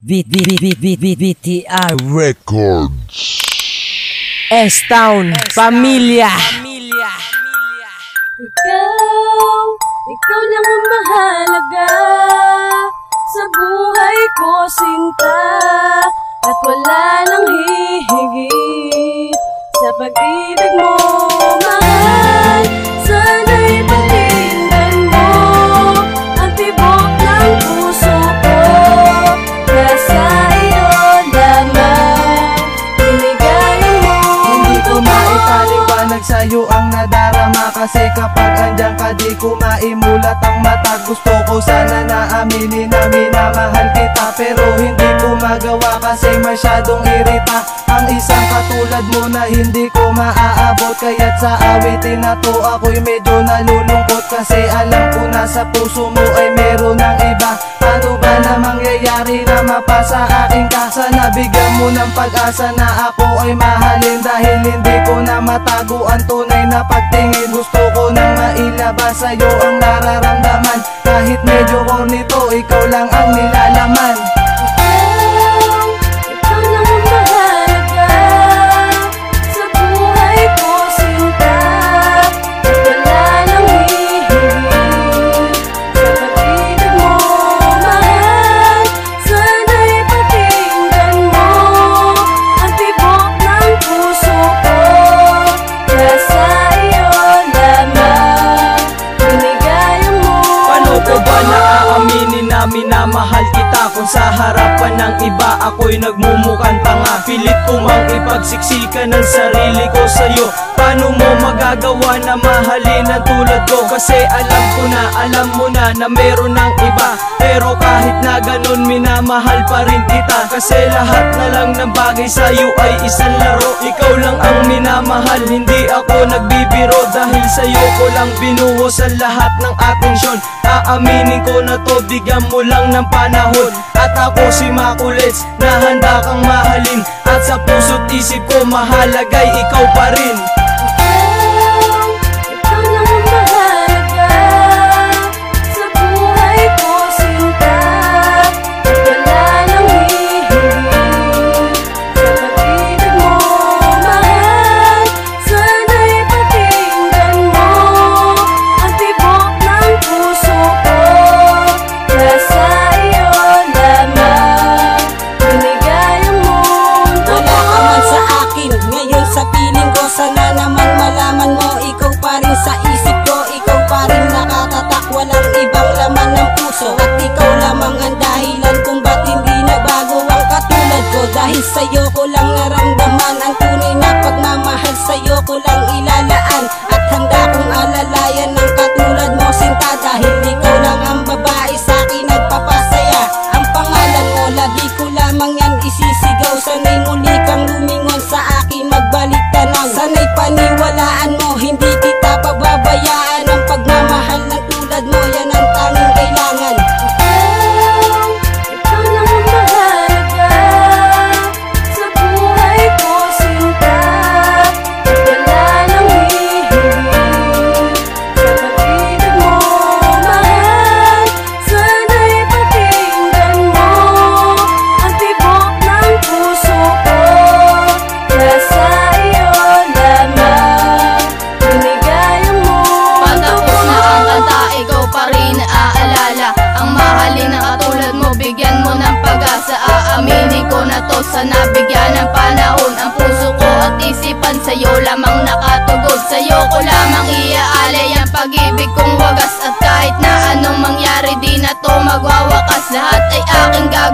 VTR Records. S-Town Pamilya. Ikaw lang ang mahalaga sa buhay ko, sinta. At wala nang hihigit sa pag-ibig mo, mahal. Sana'y pakinggan mo ang tibok ng puso ko. Nasa iyo lamang binigayan mo. Hindi ko maipaliwanag sa'yo ang nadarama, kasi kapag andyan ka di ko maimulat ang mata. Gusto ko sana na aminin na minamahal kita, pero hindi ko magawa kasi masyadong irita ang isang katulad mo na hindi ko maaabot. Kaya't sa awitin na to ako'y medyo nalulungkot, kasi alam ko na sa puso mo ay meron ng iba. Paano ba na mangyayari na mapasa akin ka? Sana bigyan mo ng pag-asa na ako ay mahalin, dahil hindi ko na matago ang tunay na pagtingin. Gusto ko nang mailabas sa'yo ang nararamdaman, kahit medyo corny to, ikaw lang ang nilalaman. Ikaw lang ang mahalaga sa buhay ko, sinta. At wala nang hihigit sa pag-ibig mo, mahal. Sana'y pakinggan mo ang tibok ng puso ko. Nasa iyo lamang binigayan mo. Paano ko ba naaaminin na minamahal kita, kung sa harapan ng iba ako'y nagmumukhang tanga? Pilit ko mang ipagsiksika ng sarili ko sa'yo. Paano mo magagawa na mahalin ang tulad ko? Kasi alam mo na meron ng iba, pero kahit na ganun minamahal pa rin kita. Kasi lahat na lang ng bagay sa'yo ay isang laro. Ikaw lang ang minamahal, hindi ako nagbibiro, dahil sa'yo ko lang binuhos ang lahat ng atensyon. Aaminin ko na to, bigyan mo lang ng panahon. At ako si Makulets na handa kang mahalin, at sa puso't isip ko mahalagay ikaw pa rin. Ikaw lang ang mahalaga sa buhay ko, sinta. At wala nang hihigit sa pag-ibig mo, mahal. Sana'y pakinggan mo ang tibok ng puso ko. Nasa iyo lamang binigayan mo. Wala ka man sa akin, ngayon sa piling ko. Sana naman malaman mo, ikaw pa rin sa isip ko. Ikaw pa rin nakatatak, walang ibang laman ng puso. At ikaw lamang ang dahilan kung ba't hindi nabago ang katulad ko. Dahil sa'yo ko lang naramdaman ang tunay na pagmamahal, sa'yo ko lang ilalaan. At handa kong alalayan ng katulad mo, sinta. Dahil ikaw lang ang babae sa'kin nagpapasaya. Ang pangalan mo, lagi ko lamang yan isisigaw. Sana'y muli kang lumingon sa akin, magbalik tanaw. Sana'y paniwalaan mo, hindi kita pababayaan. Ang pagmamahal ng tulad mo, yan ang tanging kailangan. Ikaw lang ang mahalaga sa buhay ko, sinta. At wala nang hihigit sa pag-ibig mo, mahal. Sana'y pakinggan mo ang tibok ng puso ko. Nasa iyo lamang binigayan mo. Patapos na ang kanta, ikaw pa rin naaalala. Ang mahalin na katulad mo, bigyan mo ng pag-asa. Aaminin ko na to, sana bigyan ng panahon. Ang puso ko at isipan sa'yo lamang nakatugod. Sa'yo ko lamang iaalay ang pag-ibig kong wagas. At kahit na anong mangyari, di na to magwawakas. Lahat ay aking gagawin.